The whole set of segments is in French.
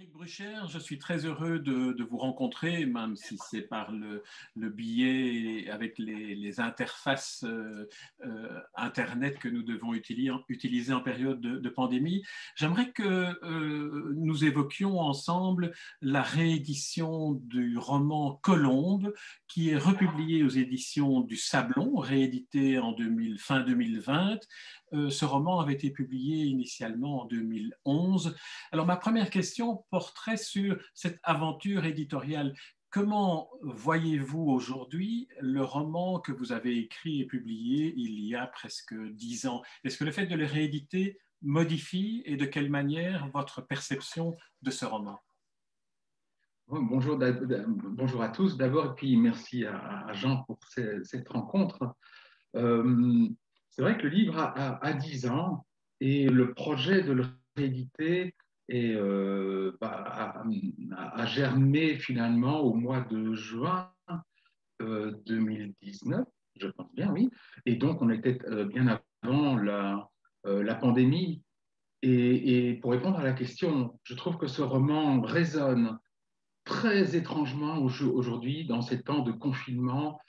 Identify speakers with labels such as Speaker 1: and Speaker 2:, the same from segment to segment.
Speaker 1: Éric Bruchère, je suis très heureux de vous rencontrer, même si c'est par le biais avec les interfaces Internet que nous devons utiliser en période de pandémie. J'aimerais que nous évoquions ensemble la réédition du roman Colombe, qui est republié aux éditions du Sablon, réédité en fin 2020. Ce roman avait été publié initialement en 2011. Alors, ma première question porterait sur cette aventure éditoriale. Comment voyez-vous aujourd'hui le roman que vous avez écrit et publié il y a presque 10 ans? Est-ce que le fait de le rééditer modifie et de quelle manière votre perception de ce roman?
Speaker 2: Bonjour, bonjour à tous d'abord, et puis merci à Jean pour cette rencontre. Euh, c'est vrai que le livre a 10 ans et le projet de le rééditer a germé finalement au mois de juin 2019, je pense bien, oui. Et donc, on était bien avant la pandémie. Et pour répondre à la question, je trouve que ce roman résonne très étrangement aujourd'hui, dans ces temps de confinement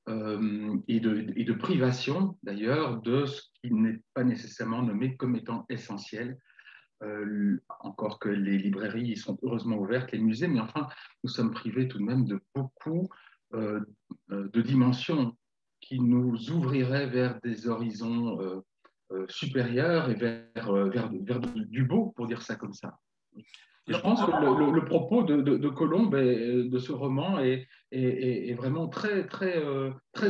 Speaker 2: et de privation, d'ailleurs, de ce qui n'est pas nécessairement nommé comme étant essentiel. Encore que les librairies sont heureusement ouvertes, les musées, mais enfin, nous sommes privés tout de même de beaucoup euh, de dimensions qui nous ouvriraient vers des horizons supérieurs et vers du beau, pour dire ça comme ça. Et je
Speaker 1: Alors,
Speaker 2: pense que le propos de Colombe, de ce roman, est vraiment très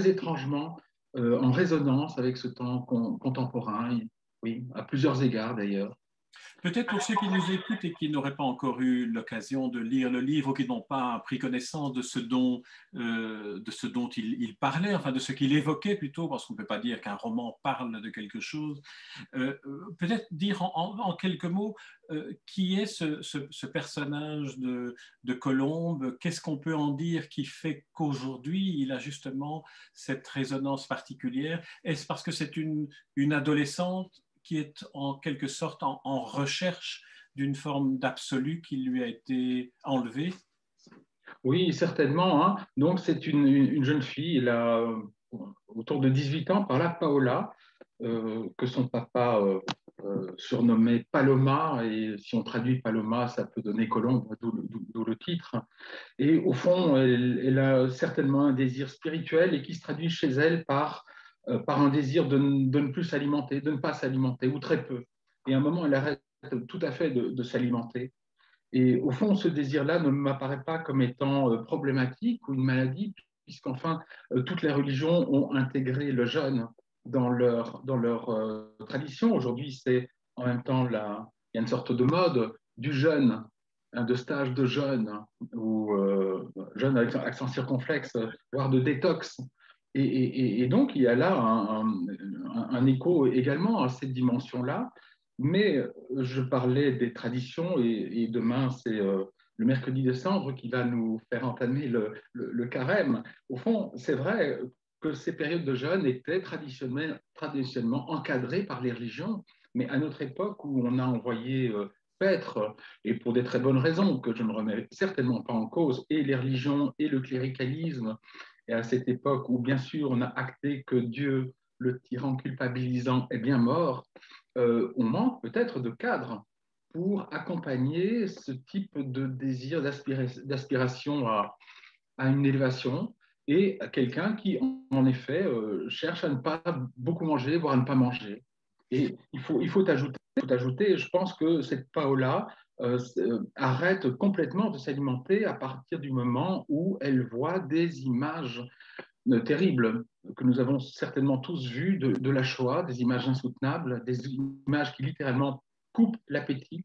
Speaker 2: étrangement en résonance avec ce temps contemporain, oui, à plusieurs égards d'ailleurs.
Speaker 1: peut-être pour ceux qui nous écoutent et qui n'auraient pas encore eu l'occasion de lire le livre ou qui n'ont pas pris connaissance de ce dont il parlait, enfin de ce qu'il évoquait plutôt, parce qu'on ne peut pas dire qu'un roman parle de quelque chose, peut-être dire en quelques mots qui est ce personnage de Colombe, qu'est-ce qu'on peut en dire qui fait qu'aujourd'hui il a justement cette résonance particulière? Est-ce parce que c'est une adolescente qui est en quelque sorte en recherche d'une forme d'absolu qui lui a été enlevée?
Speaker 2: Oui, certainement, hein. Donc, c'est une jeune fille, elle a autour de 18 ans, par là, Paola, que son papa surnommait Paloma, et si on traduit Paloma, ça peut donner Colombe, d'où le titre. Et au fond, elle a certainement un désir spirituel et qui se traduit chez elle par un désir de ne plus s'alimenter, de ne pas s'alimenter, ou très peu. Et à un moment, elle arrête tout à fait de s'alimenter. Et au fond, ce désir-là ne m'apparaît pas comme étant problématique ou une maladie, puisqu'enfin, toutes les religions ont intégré le jeûne dans leur tradition. Aujourd'hui, c'est en même temps, il y a une sorte de mode du jeûne, hein, de stage de jeûne, ou jeûne avec accent circonflexe, voire de détox. Et donc, il y a là un écho également à cette dimension-là. Mais je parlais des traditions et demain, c'est le mercredi de cendre qui va nous faire entamer le carême. Au fond, c'est vrai que ces périodes de jeûne étaient traditionnellement encadrées par les religions, mais à notre époque où on a envoyé paître, et pour des très bonnes raisons que je ne remets certainement pas en cause, et les religions et le cléricalisme, et à cette époque où bien sûr on a acté que Dieu, le tyran culpabilisant, est bien mort, on manque peut-être de cadres pour accompagner ce type de désir d'aspiration à une élévation et à quelqu'un qui, en effet, cherche à ne pas beaucoup manger, voire à ne pas manger. Et il faut ajouter, je pense que cette Paola arrête complètement de s'alimenter à partir du moment où elle voit des images terribles que nous avons certainement tous vues de la Shoah, des images insoutenables, des images qui littéralement coupent l'appétit.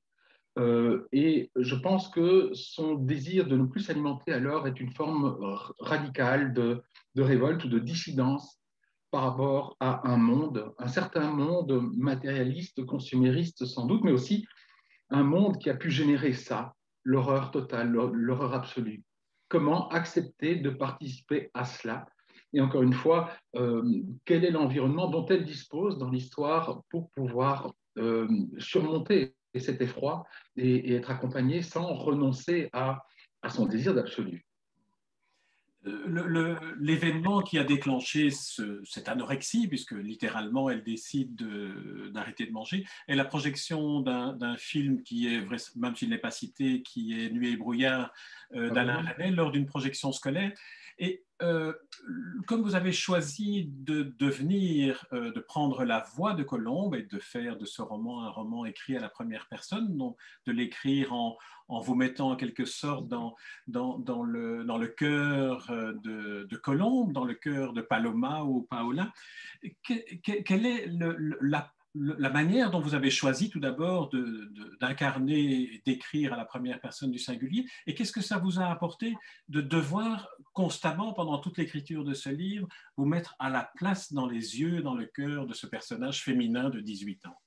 Speaker 2: Et je pense que son désir de ne plus s'alimenter alors est une forme radicale de révolte ou de dissidence par rapport à un certain monde matérialiste, consumériste sans doute, mais aussi un monde qui a pu générer ça, l'horreur totale, l'horreur absolue. Comment accepter de participer à cela? Et encore une fois, quel est l'environnement dont elle dispose dans l'histoire pour pouvoir surmonter cet effroi et être accompagné sans renoncer à son désir d'absolu.
Speaker 1: L'événement qui a déclenché cette anorexie, puisque littéralement elle décide d'arrêter de manger, est la projection d'un film qui est, même s'il n'est pas cité, qui est Nuit et brouillard d'Alain Resnais lors d'une projection scolaire. Et comme vous avez choisi de devenir, de prendre la voix de Colombe et de faire de ce roman un roman écrit à la première personne, donc de l'écrire en vous mettant en quelque sorte dans le cœur de Colombe, dans le cœur de Paloma ou Paola, quelle est la manière dont vous avez choisi tout d'abord d'incarner, d'écrire à la première personne du singulier, et qu'est-ce que ça vous a apporté de devoir constamment, pendant toute l'écriture de ce livre, vous mettre à la place dans les yeux, dans le cœur de ce personnage féminin de 18 ans?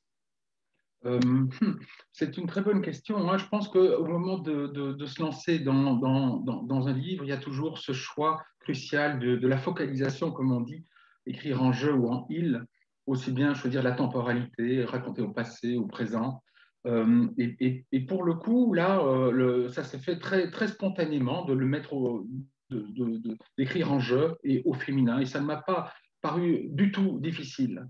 Speaker 2: C'est une très bonne question. Moi, je pense qu'au moment de se lancer dans un livre, il y a toujours ce choix crucial de la focalisation, comme on dit, écrire en je ou en il, aussi bien choisir la temporalité, raconter au passé, au présent. Et pour le coup, là, ça s'est fait très, très spontanément de le mettre d'écrire en je et au féminin. Et ça ne m'a pas paru du tout difficile.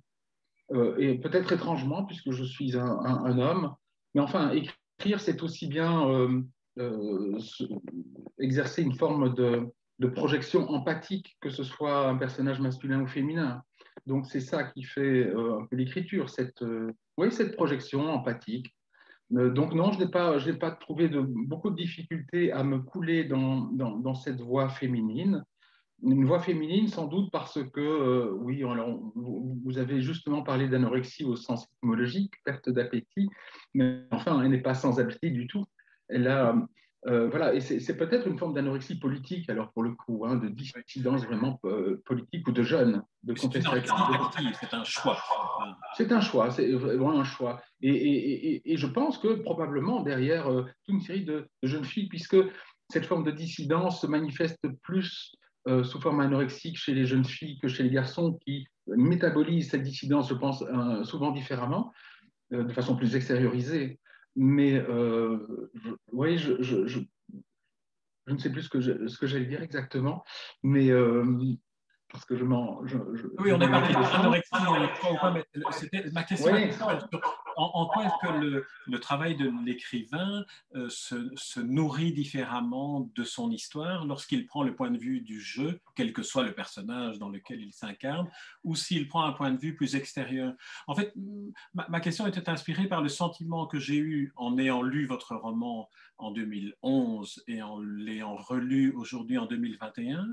Speaker 2: Et peut-être étrangement, puisque je suis un homme. Mais enfin, écrire, c'est aussi bien euh, exercer une forme de projection empathique, que ce soit un personnage masculin ou féminin. Donc c'est ça qui fait un peu l'écriture, oui, cette projection empathique. Donc non, je n'ai pas trouvé beaucoup de difficultés à me couler dans cette voie féminine. Une voix féminine, sans doute parce que, oui, alors, vous avez justement parlé d'anorexie au sens étymologique, perte d'appétit, mais enfin, elle n'est pas sans appétit du tout. Elle a, voilà, et c'est peut-être une forme d'anorexie politique, alors pour le coup, hein, de dissidence vraiment politique ou de jeûne, de
Speaker 1: C'est une
Speaker 2: contestation.
Speaker 1: anorexie active, c'est un choix.
Speaker 2: C'est un choix, c'est vraiment un choix. Et je pense que probablement derrière toute une série de jeunes filles, puisque cette forme de dissidence se manifeste plus sous forme anorexique chez les jeunes filles que chez les garçons qui métabolisent cette dissidence, je pense, souvent différemment, de façon plus extériorisée. Mais oui, je ne sais plus ce que j'allais dire exactement, mais parce que
Speaker 1: Oui, on est parti de l'anorexie, mais ma question
Speaker 2: oui.
Speaker 1: était en quoi est-ce que le travail de l'écrivain se nourrit différemment de son histoire lorsqu'il prend le point de vue du jeu, quel que soit le personnage dans lequel il s'incarne, ou s'il prend un point de vue plus extérieur. En fait, ma question était inspirée par le sentiment que j'ai eu en ayant lu votre roman en 2011 et en l'ayant relu aujourd'hui en 2021,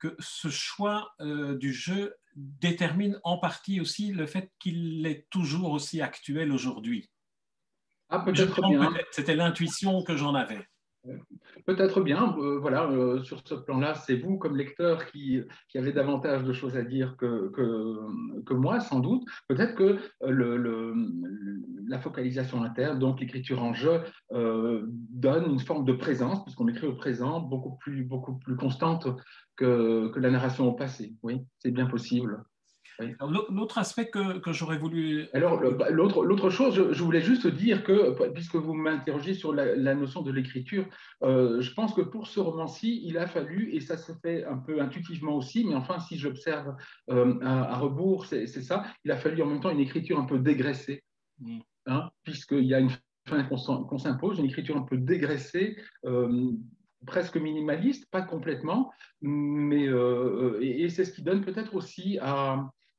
Speaker 1: que ce choix du jeu détermine en partie aussi le fait qu'il est toujours aussi actuel aujourd'hui.
Speaker 2: Ah, peut-être bien.
Speaker 1: C'était l'intuition que j'en avais.
Speaker 2: Peut-être bien, voilà, sur ce plan-là, c'est vous comme lecteur qui avez davantage de choses à dire que moi, sans doute. Peut-être que la focalisation interne, donc l'écriture en jeu, donne une forme de présence, puisqu'on écrit au présent, beaucoup plus constante que la narration au passé. Oui, c'est bien possible. Oui.
Speaker 1: L'autre aspect que j'aurais voulu...
Speaker 2: Alors, l'autre chose, je voulais juste dire que, puisque vous m'interrogez sur la notion de l'écriture, je pense que pour ce roman-ci, il a fallu, et ça se fait un peu intuitivement aussi, mais enfin, si j'observe à rebours, c'est ça, il a fallu en même temps une écriture un peu dégraissée, hein, puisqu'il y a une fin qu'on s'impose, une écriture un peu dégraissée, presque minimaliste, pas complètement, mais, et c'est ce qui donne peut-être aussi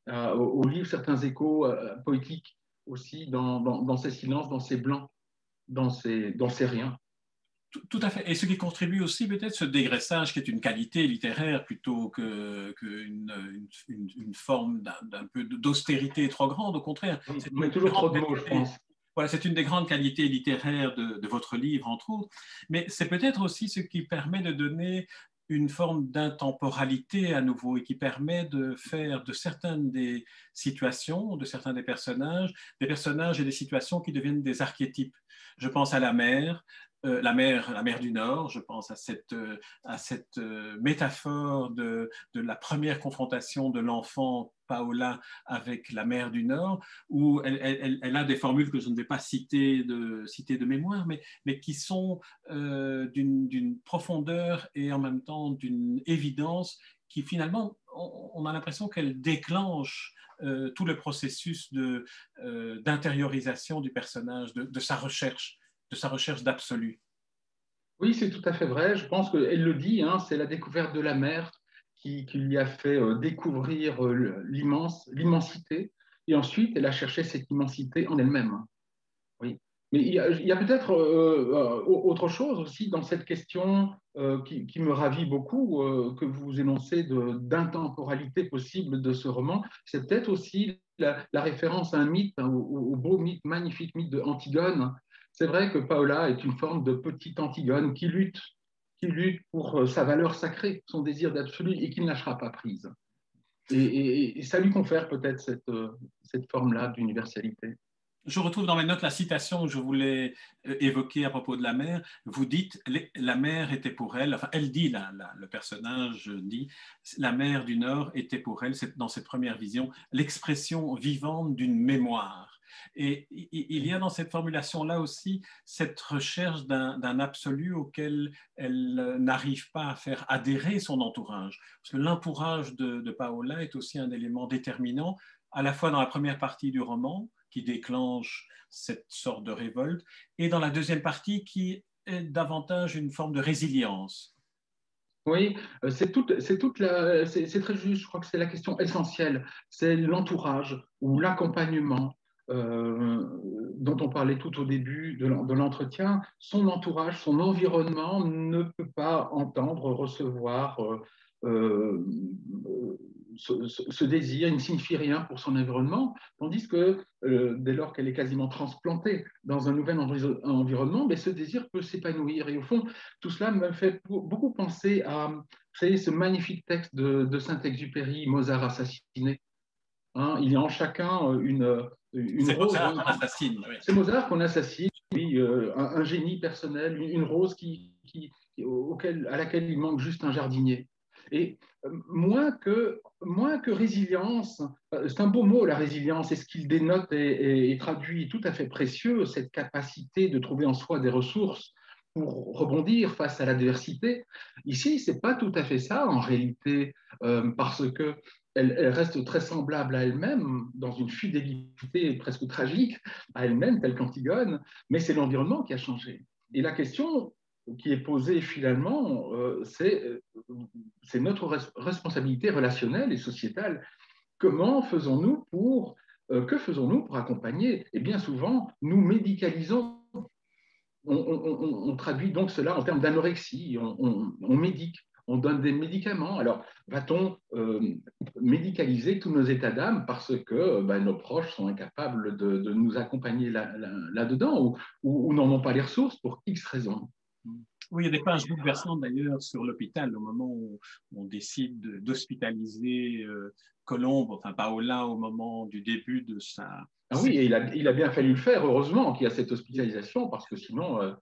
Speaker 2: au livre certains échos poétiques aussi dans ces silences, dans ces blancs, dans ces riens.
Speaker 1: Tout à fait. Et ce qui contribue aussi peut-être ce dégraissage qui est une qualité littéraire plutôt qu'une forme d'un peu d'austérité trop grande. Au contraire,
Speaker 2: c'est on met toujours trop de mots, je pense.
Speaker 1: Voilà, c'est une des grandes qualités littéraires de votre livre, entre autres. Mais c'est peut-être aussi ce qui permet de donner une forme d'intemporalité à nouveau et qui permet de faire de certaines des situations, de certains des personnages et des situations qui deviennent des archétypes. Je pense à la mère, la mer du Nord. Je pense à cette métaphore de la première confrontation de l'enfant Paola avec la mer du Nord, où elle a des formules que je ne vais pas citer de mémoire, mais qui sont d'une profondeur et en même temps d'une évidence qui finalement, on a l'impression qu'elle déclenche tout le processus d'intériorisation du personnage, de sa recherche d'absolu.
Speaker 2: Oui, c'est tout à fait vrai. Je pense qu'elle le dit, hein, c'est la découverte de la mer qui lui a fait découvrir l'immensité. Et ensuite, elle a cherché cette immensité en elle-même. Oui. Mais il y a peut-être autre chose aussi dans cette question qui me ravit beaucoup, que vous énoncez d'intemporalité possible de ce roman. C'est peut-être aussi la référence à un mythe, hein, au beau mythe, magnifique mythe de Antigone. C'est vrai que Paola est une forme de petite Antigone qui lutte pour sa valeur sacrée, son désir d'absolu et qui ne lâchera pas prise. Et ça lui confère peut-être cette forme-là d'universalité.
Speaker 1: Je retrouve dans mes notes la citation que je voulais évoquer à propos de la mer. Vous dites, la mer était pour elle, enfin elle dit, le personnage dit, la mer du Nord était pour elle, dans cette première vision, l'expression vivante d'une mémoire. Et il y a dans cette formulation-là aussi cette recherche d'un absolu auquel elle n'arrive pas à faire adhérer son entourage. Parce que l'entourage de Paola est aussi un élément déterminant, à la fois dans la première partie du roman, qui déclenche cette sorte de révolte, et dans la deuxième partie qui est davantage une forme de résilience.
Speaker 2: Oui, c'est très juste. Je crois que c'est la question essentielle. C'est l'entourage ou l'accompagnement dont on parlait tout au début de l'entretien. Son entourage, son environnement ne peut pas entendre, recevoir euh, ce désir. Il ne signifie rien pour son environnement, tandis que dès lors qu'elle est quasiment transplantée dans un nouvel environnement, mais ce désir peut s'épanouir. Et au fond, tout cela me fait beaucoup penser à ce magnifique texte de Saint-Exupéry, Mozart assassiné. Hein, il y a en chacun une
Speaker 1: C'est
Speaker 2: rose.
Speaker 1: Mozart qu'on assassine. Oui.
Speaker 2: C'est Mozart qu'on assassine, oui, un génie personnel, une rose à laquelle il manque juste un jardinier. Et moins que résilience, c'est un beau mot, la résilience, et ce qu'il dénote et traduit tout à fait précieux, cette capacité de trouver en soi des ressources pour rebondir face à l'adversité. Ici, ce n'est pas tout à fait ça en réalité, parce que elle reste très semblable à elle-même, dans une fidélité presque tragique à elle-même, telle qu'Antigone, mais c'est l'environnement qui a changé. Et la question qui est posée finalement, c'est notre responsabilité relationnelle et sociétale. Que faisons-nous pour accompagner? Et bien souvent, nous médicalisons. On traduit donc cela en termes d'anorexie, on médique, on donne des médicaments. Alors, va-t-on médicaliser tous nos états d'âme parce que nos proches sont incapables de nous accompagner là-dedans ou n'en ont pas les ressources pour X raisons?
Speaker 1: Oui, il y a des pages bouleversantes d'ailleurs sur l'hôpital au moment où on décide d'hospitaliser Colombe, enfin Paola, au moment du début de sa...
Speaker 2: Ah oui, et il a bien fallu le faire, heureusement qu'il y a cette hospitalisation, parce que sinon...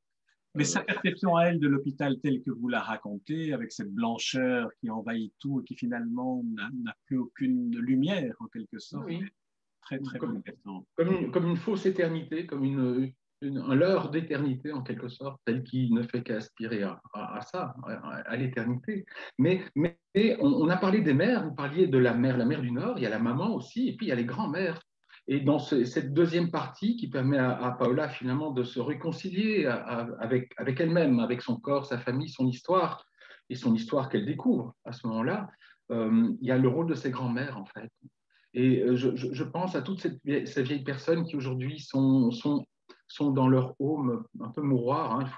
Speaker 1: Mais sa perception à elle de l'hôpital tel que vous la racontez, avec cette blancheur qui envahit tout et qui finalement n'a plus aucune lumière en quelque sorte,
Speaker 2: oui,
Speaker 1: très très bouleversante.
Speaker 2: comme une fausse éternité, comme un leurre d'éternité en quelque sorte, tel qui ne fait qu'aspirer à ça, à l'éternité. Mais on a parlé des mères, vous parliez de la mère du Nord, il y a la maman aussi, et puis il y a les grands-mères. Et dans cette deuxième partie qui permet à Paola finalement de se réconcilier avec elle-même, avec son corps, sa famille, son histoire, et son histoire qu'elle découvre à ce moment-là, il y a le rôle de ses grands-mères en fait. Et je pense à toutes ces vieilles personnes qui aujourd'hui sont dans leur home un peu mouroir, hein, il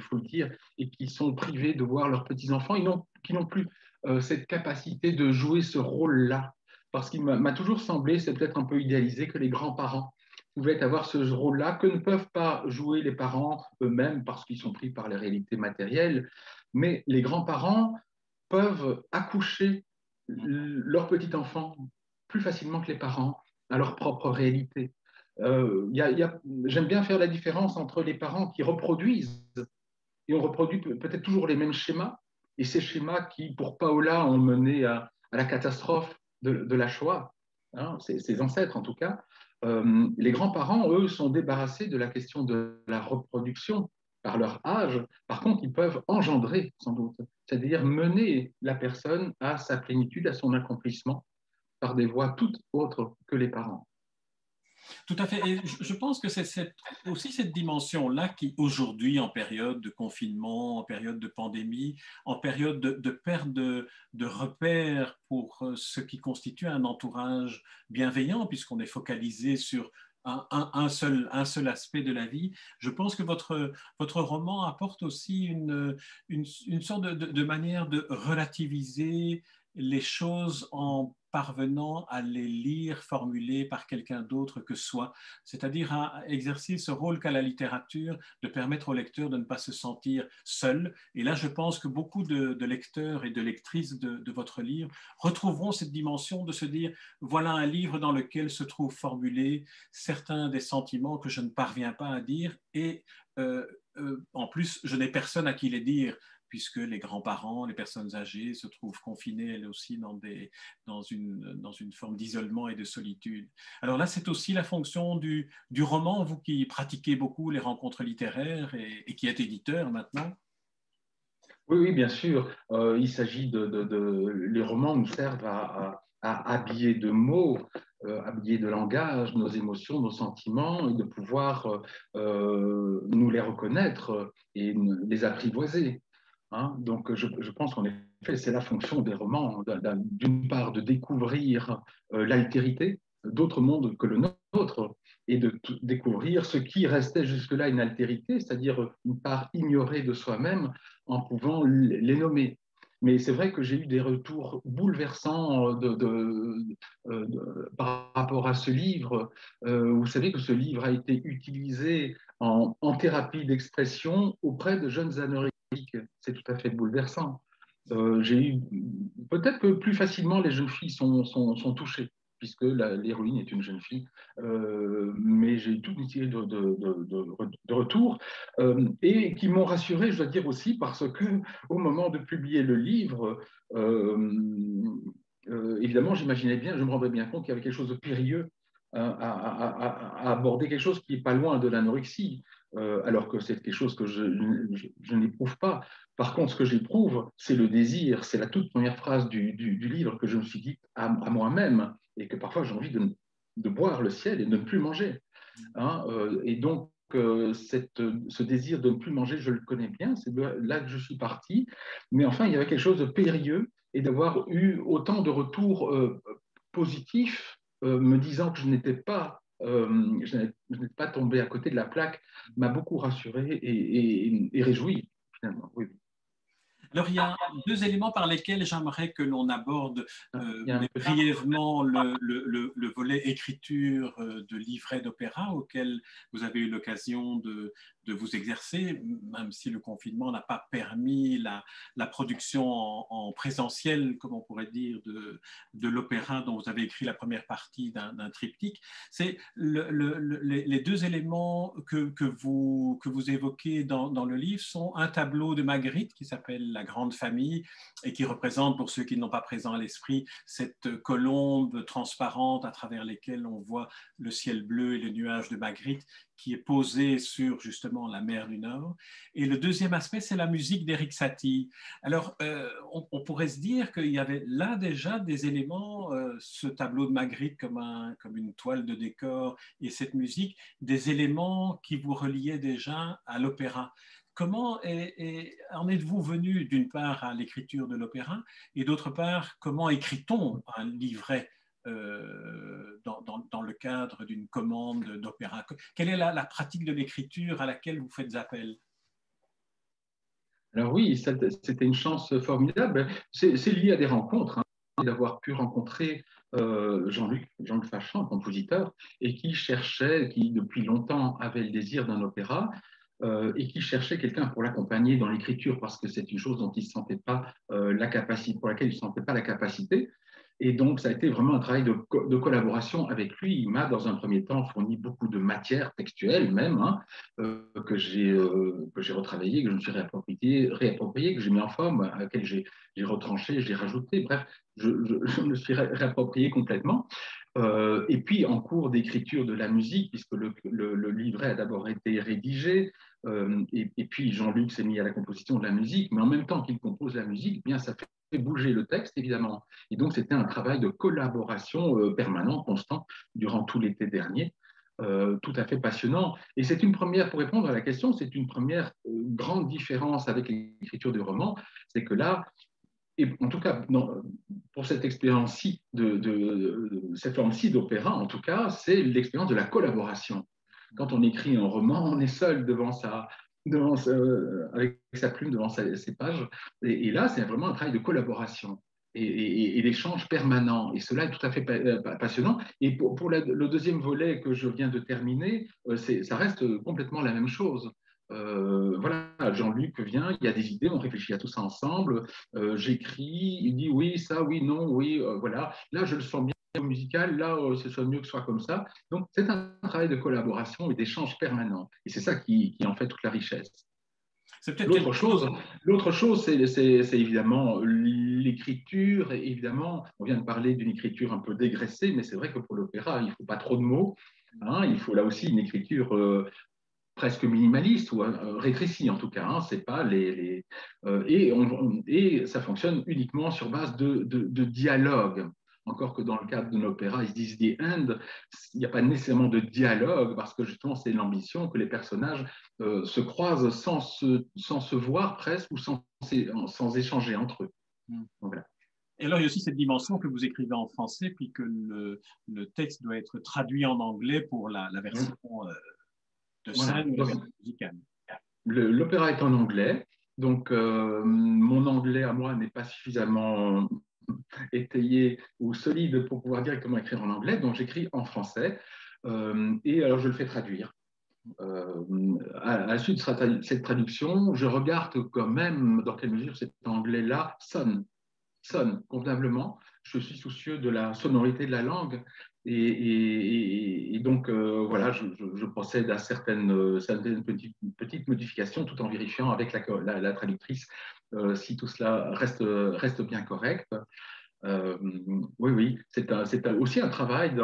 Speaker 2: faut le dire, et qui sont privés de voir leurs petits-enfants, qui n'ont plus cette capacité de jouer ce rôle-là. Parce qu'il m'a toujours semblé, c'est peut-être un peu idéalisé, que les grands-parents pouvaient avoir ce rôle-là que ne peuvent pas jouer les parents eux-mêmes parce qu'ils sont pris par les réalités matérielles. Mais les grands-parents peuvent accoucher leur petit-enfant plus facilement que les parents à leur propre réalité. J'aime bien faire la différence entre les parents qui reproduisent et on reproduit peut-être toujours les mêmes schémas, et ces schémas qui, pour Paola, ont mené à la catastrophe de la Shoah, hein, ses ancêtres en tout cas. Les grands-parents, eux, sont débarrassés de la question de la reproduction par leur âge. Par contre, ils peuvent engendrer, sans doute, c'est-à-dire mener la personne à sa plénitude, à son accomplissement, par des voies toutes autres que les parents.
Speaker 1: Tout à fait. Et je pense que c'est aussi cette dimension-là qui, aujourd'hui, en période de confinement, en période de pandémie, en période de perte de repères pour ce qui constitue un entourage bienveillant, puisqu'on est focalisé sur un seul aspect de la vie. Je pense que votre roman apporte aussi une sorte de manière de relativiser les choses en parvenant à les lire formulées par quelqu'un d'autre que soi, c'est-à-dire à exercer ce rôle qu'a la littérature de permettre au lecteur de ne pas se sentir seul. Et là, je pense que beaucoup de lecteurs et de lectrices de votre livre retrouveront cette dimension de se dire, voilà un livre dans lequel se trouvent formulés certains des sentiments que je ne parviens pas à dire et en plus, je n'ai personne à qui les dire puisque les grands-parents, les personnes âgées se trouvent confinées elles aussi dans une forme d'isolement et de solitude. Alors là, c'est aussi la fonction du roman, vous qui pratiquez beaucoup les rencontres littéraires et qui êtes éditeur maintenant.
Speaker 2: Oui, oui, bien sûr. Il s'agit les romans nous servent à habiller de mots, habiller de langage nos émotions, nos sentiments, et de pouvoir nous les reconnaître et les apprivoiser. Hein. Donc, je pense qu'en effet, c'est la fonction des romans, d'une part, de découvrir l'altérité d'autres mondes que le nôtre et de découvrir ce qui restait jusque-là une altérité, c'est-à-dire une part ignorée de soi-même en pouvant les nommer. Mais c'est vrai que j'ai eu des retours bouleversants par rapport à ce livre. Vous savez que ce livre a été utilisé en thérapie d'expression auprès de jeunes anorexiques. C'est tout à fait bouleversant. Peut-être que plus facilement les jeunes filles sont touchées, puisque l'héroïne est une jeune fille, mais j'ai eu toute une série de retours et qui m'ont rassuré, je dois dire aussi, parce que au moment de publier le livre, évidemment, j'imaginais bien, je me rendais bien compte qu'il y avait quelque chose de périlleux à aborder, quelque chose qui n'est pas loin de l'anorexie, alors que c'est quelque chose que je n'éprouve pas. Par contre, ce que j'éprouve, c'est le désir, c'est la toute première phrase du livre que je me suis dit à moi-même, et que parfois j'ai envie de boire le ciel et de ne plus manger. Hein, et donc, ce désir de ne plus manger, je le connais bien, c'est de là que je suis parti. Mais enfin, il y avait quelque chose de périlleux et d'avoir eu autant de retours positifs me disant que je n'étais pas tombé à côté de la plaque m'a beaucoup rassuré et réjoui, finalement. Oui.
Speaker 1: Alors, il y a deux éléments par lesquels j'aimerais que l'on aborde
Speaker 2: Il y a un petit...
Speaker 1: brièvement le volet écriture de livret d'opéra auquel vous avez eu l'occasion de vous exercer, même si le confinement n'a pas permis la production en présentiel, comme on pourrait dire, de l'opéra dont vous avez écrit la première partie d'un triptyque. C'est les deux éléments que vous évoquez dans le livre sont un tableau de Magritte qui s'appelle La Grande Famille et qui représente, pour ceux qui n'ont pas présent à l'esprit, cette colombe transparente à travers lesquelles on voit le ciel bleu et le nuage de Magritte qui est posé sur justement la mer du Nord. Et le deuxième aspect, c'est la musique d'Eric Satie. Alors, on pourrait se dire qu'il y avait là déjà des éléments, ce tableau de Magritte comme une toile de décor et cette musique, des éléments qui vous reliaient déjà à l'opéra. Comment en êtes-vous venu d'une part à l'écriture de l'opéra et d'autre part, comment écrit-on un livret dans le cadre d'une commande d'opéra? Quelle est la pratique de l'écriture à laquelle vous faites appel?
Speaker 2: Alors oui, c'était une chance formidable. C'est lié à des rencontres, hein, d'avoir pu rencontrer Jean-Luc Fachan, compositeur, et qui depuis longtemps avait le désir d'un opéra, et qui cherchait quelqu'un pour l'accompagner dans l'écriture parce que c'est une chose dont il sentait pas la capacité, pour laquelle il ne sentait pas la capacité. Et donc, ça a été vraiment un travail de collaboration avec lui. Il m'a, dans un premier temps, fourni beaucoup de matière textuelle même, hein, que j'ai retravaillé, que je me suis réapproprié, que j'ai mis en forme, à laquelle j'ai retranché, j'ai rajouté. Bref, je me suis réapproprié complètement. Et puis, en cours d'écriture de la musique, puisque le livret a d'abord été rédigé, et puis Jean-Luc s'est mis à la composition de la musique, mais en même temps qu'il compose la musique, eh bien, ça fait bouger le texte, évidemment. Et donc, c'était un travail de collaboration permanent, constant, durant tout l'été dernier. Tout à fait passionnant. Et c'est une première, pour répondre à la question, c'est une première grande différence avec l'écriture du roman, c'est que là, et en tout cas, pour cette expérience-ci, cette forme-ci d'opéra, en tout cas, c'est l'expérience de la collaboration. Quand on écrit un roman, on est seul avec sa plume devant ses pages. Et là, c'est vraiment un travail de collaboration et d'échange permanent. Et cela est tout à fait passionnant. Et pour le deuxième volet que je viens de terminer, ça reste complètement la même chose. Voilà, Jean-Luc vient, il y a des idées, on réfléchit à tout ça ensemble, j'écris, il dit oui, ça, oui, non, oui, voilà. Là, je le sens bien au musical, là, ce soit mieux que ce soit comme ça. Donc, c'est un travail de collaboration et d'échange permanent. Et c'est ça qui en fait toute la richesse.
Speaker 1: C'est peut-être quelque chose.
Speaker 2: L'autre chose, c'est évidemment l'écriture. Évidemment, on vient de parler d'une écriture un peu dégraissée, mais c'est vrai que pour l'opéra, il ne faut pas trop de mots. Hein, il faut là aussi une écriture presque minimaliste ou rétrécie en tout cas. Hein, c'est pas et ça fonctionne uniquement sur base de dialogue. Encore que dans le cadre de l'opéra, ils se disent the end, il n'y a pas nécessairement de dialogue parce que justement c'est l'ambition que les personnages se croisent sans se voir presque ou sans échanger entre eux.
Speaker 1: Donc, voilà. Et alors, il y a aussi cette dimension que vous écrivez en français, puis que le texte doit être traduit en anglais pour la version de scène ou la version musicale.
Speaker 2: L'opéra est en anglais, donc mon anglais à moi n'est pas suffisamment étayé ou solide pour pouvoir directement écrire en anglais, donc j'écris en français et alors je le fais traduire. À la suite de cette traduction, je regarde quand même dans quelle mesure cet anglais-là sonne convenablement. Je suis soucieux de la sonorité de la langue et donc voilà, je procède à certaines petites modifications tout en vérifiant avec la traductrice si tout cela reste bien correct. Oui, c'est aussi un travail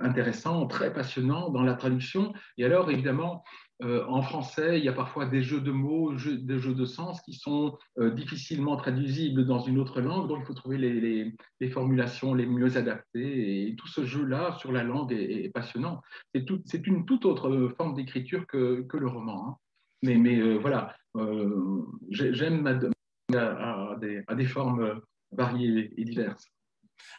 Speaker 2: intéressant, très passionnant dans la traduction. Et alors, évidemment, en français, il y a parfois des jeux de mots, des jeux de sens qui sont difficilement traduisibles dans une autre langue. Donc, il faut trouver les formulations les mieux adaptées. Et tout ce jeu-là sur la langue est passionnant. C'est une toute autre forme d'écriture que le roman. Hein. Mais voilà, j'aime à des formes variées et diverses.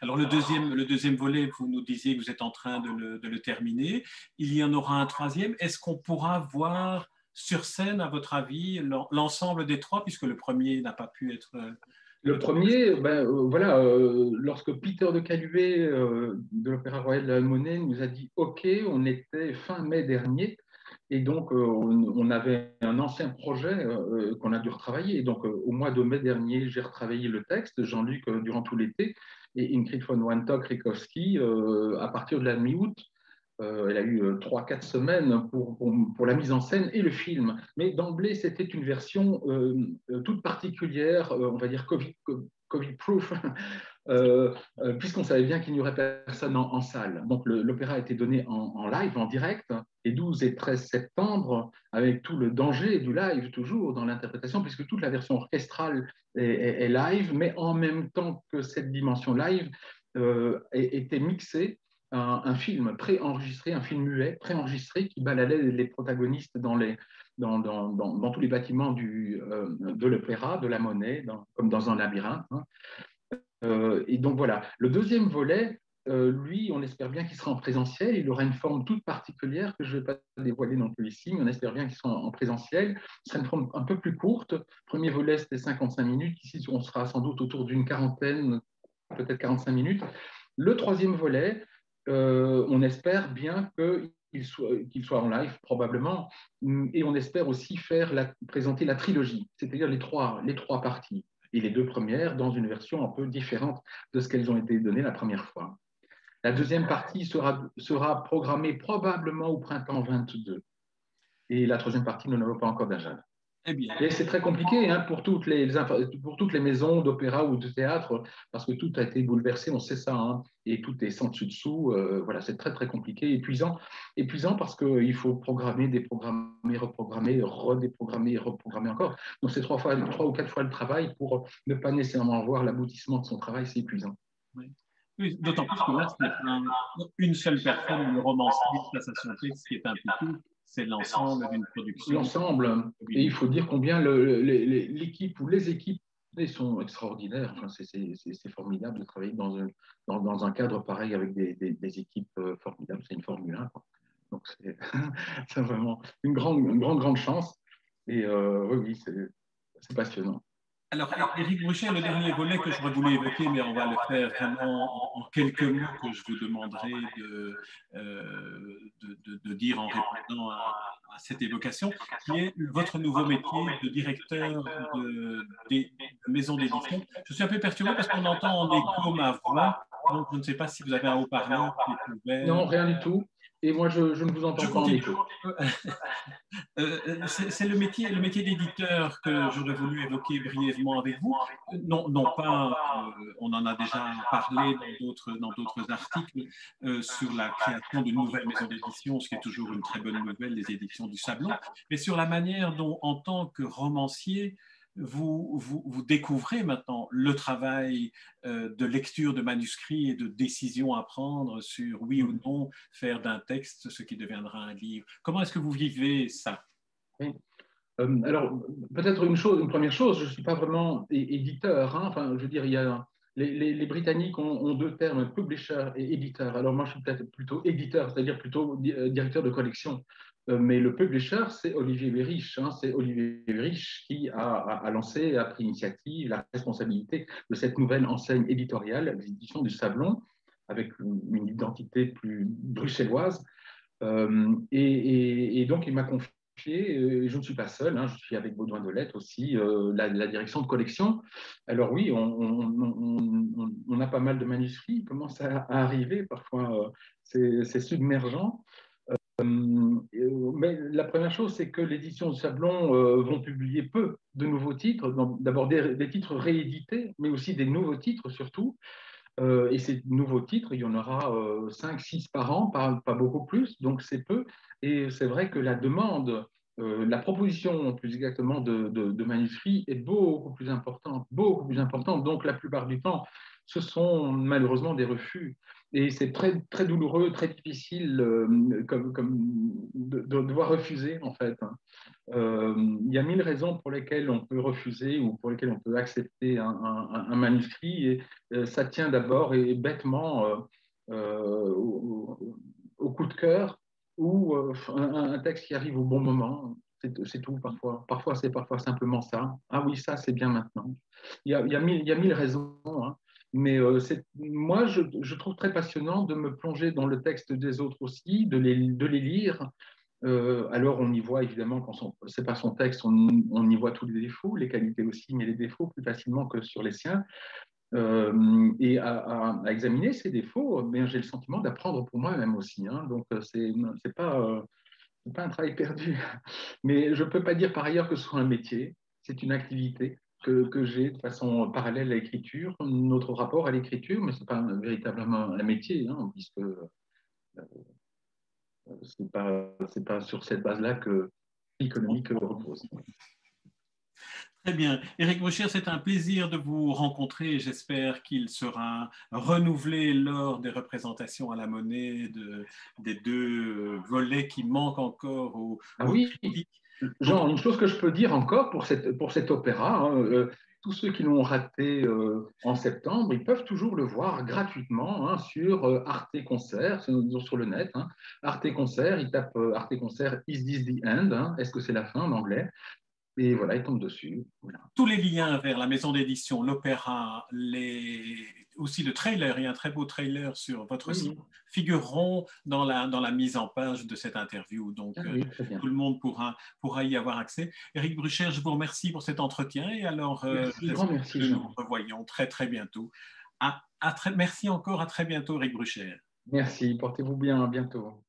Speaker 1: Alors le deuxième volet, vous nous disiez que vous êtes en train de le terminer. Il y en aura un troisième. Est-ce qu'on pourra voir sur scène, à votre avis, l'ensemble des trois, puisque le premier n'a pas pu être...
Speaker 2: Le premier, voilà, lorsque Peter de Caluet de l'Opéra Royal de la Monnaie nous a dit OK, on était fin mai dernier, et donc on avait un ancien projet qu'on a dû retravailler. Et donc au mois de mai dernier, j'ai retravaillé le texte, Jean-Luc durant tout l'été, et Ingrid von Wantok-Rikowski à partir de la mi-août. Elle a eu 3-4 semaines pour la mise en scène et le film. Mais d'emblée, c'était une version toute particulière, on va dire Covid-proof, puisqu'on savait bien qu'il n'y aurait personne en salle. Donc l'opéra a été donné en live, en direct, les 12 et 13 septembre, avec tout le danger du live toujours dans l'interprétation, puisque toute la version orchestrale est live, mais en même temps que cette dimension live était mixée un film préenregistré, un film muet préenregistré qui baladait les protagonistes dans tous les bâtiments de l'opéra, de la Monnaie, comme dans un labyrinthe. Hein. Et donc voilà. Le deuxième volet, lui, on espère bien qu'il sera en présentiel. Il aura une forme toute particulière que je ne vais pas dévoiler non plus ici, mais on espère bien qu'il sera en présentiel. Ce sera une forme un peu plus courte. Le premier volet, c'était 55 minutes. Ici, on sera sans doute autour d'une quarantaine, peut-être 45 minutes. Le troisième volet, on espère bien qu'il soit en live, probablement, et on espère aussi présenter la trilogie, c'est-à-dire les trois parties. et les deux premières dans une version un peu différente de ce qu'elles ont été données la première fois. La deuxième partie sera programmée probablement au printemps 22. Et la troisième partie, nous n'avons pas encore d'agenda.
Speaker 1: Eh bien.
Speaker 2: Et c'est très compliqué hein, pour toutes les maisons d'opéra ou de théâtre, parce que tout a été bouleversé, on sait ça, hein, et tout est sans dessus-dessous. Voilà, c'est très, très compliqué, épuisant parce qu'il faut programmer, déprogrammer, reprogrammer, redéprogrammer et reprogrammer encore. Donc, c'est 3 ou 4 fois le travail pour ne pas nécessairement voir l'aboutissement de son travail, c'est épuisant.
Speaker 1: Oui. Oui, d'autant plus que là, ce n'est pas une seule personne, le romancier face à son texte qui est impliqué, c'est l'ensemble d'une production.
Speaker 2: L'ensemble, et il faut dire combien l'équipe ou les équipes sont extraordinaires. Enfin, c'est formidable de travailler dans un cadre pareil avec des équipes formidables. C'est une Formule 1. Quoi. Donc, c'est vraiment une grande chance. Et oui, c'est passionnant.
Speaker 1: Alors, Éric Bruchet, le dernier volet que je voulais évoquer, mais on va le faire vraiment en quelques mots que je vous demanderai de dire en répondant à cette évocation, qui est votre nouveau métier de directeur de maison d'édition. Je suis un peu perturbé parce qu'on entend en écho ma voix, donc je ne sais pas si vous avez un haut-parleur qui est ouvert.
Speaker 2: Non, rien du tout. Et moi, je ne vous entends pas en écho.
Speaker 1: C'est le métier d'éditeur que j'aurais voulu évoquer brièvement avec vous. Non pas, on en a déjà parlé dans d'autres articles sur la création d'une nouvelle maison d'édition, ce qui est toujours une très bonne nouvelle, les éditions du Sablon, mais sur la manière dont, en tant que romancier, vous découvrez maintenant le travail de lecture de manuscrits et de décision à prendre sur oui ou non faire d'un texte ce qui deviendra un livre. Comment est-ce que vous vivez ça?
Speaker 2: Oui. Alors, peut-être une première chose, je ne suis pas vraiment éditeur. Hein. Enfin, je veux dire, les Britanniques ont deux termes, publisher et éditeur. Alors, moi, je suis peut-être plutôt éditeur, c'est-à-dire plutôt directeur de collection. Mais le publisher, c'est Olivier Bérich. Hein. C'est Olivier Bérich qui a lancé, a pris l'initiative, la responsabilité de cette nouvelle enseigne éditoriale, les éditions du Sablon, avec une identité plus bruxelloise. Et donc, il m'a confié, je ne suis pas seul, hein, je suis avec Baudouin Delette aussi, la direction de collection. Alors oui, on a pas mal de manuscrits, il commence à arriver, parfois c'est submergent. Mais la première chose, c'est que l'édition du Sablon vont publier peu de nouveaux titres, d'abord des titres réédités, mais aussi des nouveaux titres surtout. Et ces nouveaux titres, il y en aura 5, 6 par an, pas beaucoup plus, donc c'est peu. Et c'est vrai que la demande, la proposition plus exactement de manuscrits est beaucoup plus importante, beaucoup plus importante. Donc la plupart du temps, ce sont malheureusement des refus. Et c'est très, très douloureux, très difficile de devoir refuser en fait. Il y a 1000 raisons pour lesquelles on peut refuser ou pour lesquelles on peut accepter un manuscrit. Et ça tient d'abord et bêtement au coup de cœur ou un texte qui arrive au bon moment. C'est tout parfois. Parfois, c'est simplement ça. Ah oui, ça, c'est bien maintenant. Il y a 1000 raisons. Hein. Mais moi, je trouve très passionnant de me plonger dans le texte des autres aussi, de les lire. Alors, on y voit évidemment, quand ce n'est pas son texte, on y voit tous les défauts, les qualités aussi, mais les défauts plus facilement que sur les siens. Et à examiner ces défauts, j'ai le sentiment d'apprendre pour moi-même aussi. Hein. Donc, c'est pas un travail perdu. Mais je ne peux pas dire par ailleurs que ce soit un métier. C'est une activité que j'ai de façon parallèle à l'écriture, notre rapport à l'écriture, mais ce n'est pas véritablement un métier, hein, puisque c'est pas sur cette base-là que l'économie repose.
Speaker 1: Très bien. Éric Bruchet, c'est un plaisir de vous rencontrer. J'espère qu'il sera renouvelé lors des représentations à la Monnaie des deux volets qui manquent encore au
Speaker 2: oui,
Speaker 1: critique.
Speaker 2: Jean, une chose que je peux dire encore pour cet opéra, hein, tous ceux qui l'ont raté en septembre, ils peuvent toujours le voir gratuitement hein, sur Arte Concert, sur le net. Hein. Arte Concert, ils tapent Arte Concert, Is This the End hein, est-ce que c'est la fin en anglais? Et voilà, il tombe dessus. Voilà.
Speaker 1: Tous les liens vers la maison d'édition, l'opéra, aussi le trailer, il y a un très beau trailer sur votre
Speaker 2: Oui,
Speaker 1: site,
Speaker 2: oui.
Speaker 1: figureront dans la mise en page de cette interview. Donc,
Speaker 2: Ah oui, très bien.
Speaker 1: tout le monde pourra y avoir accès. Éric Bruchère, je vous remercie pour cet entretien et alors
Speaker 2: Merci, grand
Speaker 1: j'espère
Speaker 2: merci,
Speaker 1: que nous nous
Speaker 2: Jean.
Speaker 1: revoyons très, très bientôt. Merci encore, à très bientôt, Éric Bruchère.
Speaker 2: Merci, portez-vous bien, à bientôt.